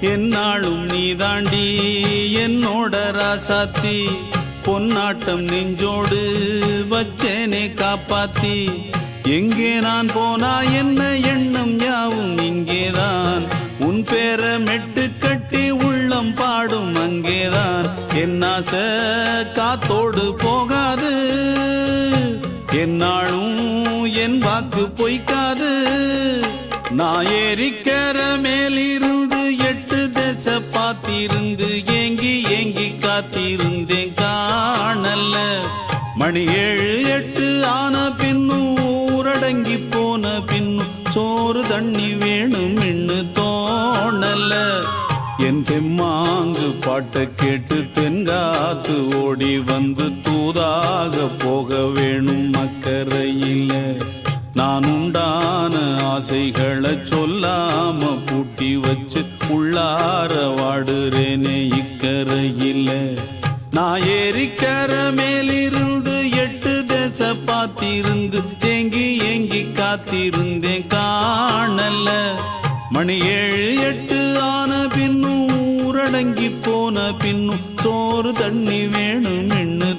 என்னாலும் நீதாண்டி என்னோட ராசாத்தி பொன்னாட்டம் நெஞ்சோடு வச்சேனே காப்பாத்தி எங்கே நான் போனா என்ன எண்ணம் யாவும் இங்கேதான் உன் பேர மெட்டு கட்டி உள்ளம் பாடும் அங்கேதான் என்னாச காத்தோடு போகாது என்னாலும் என் வாக்கு பொய்க்காது நான் ஏறிக்கர மேலிருந்து 8 தேச பார்த்திருந்து ஏங்கி ஏங்கி காத்திருந்தேன் காணல மணி 7 8 ஆன பின்னும் ஊரடங்கி போன பின்னும் சோறு தண்ணி வேணும் இன்னு தோணல என் தெம்மாங்கு பாட்டை கேட்டு தென்காத்து ஓடி வந்து தூதாக போக வேணும் அக்கறையில நான் உண்டான ஆசைகளை சொல்லாம பூட்டி வச்சு உள்ளார வாடுறேனே இக்கரையில நான் ஏறிக்கர மேலிருந்து 8 தேச பார்த்திருந்து ஏங்கி ஏங்கி காத்திருந்தேன் காணல மணி 7 8 ஆன பின்னும் ஊரடங்கி போன பின்னும் சோறு தண்ணி வேணும் இன்னு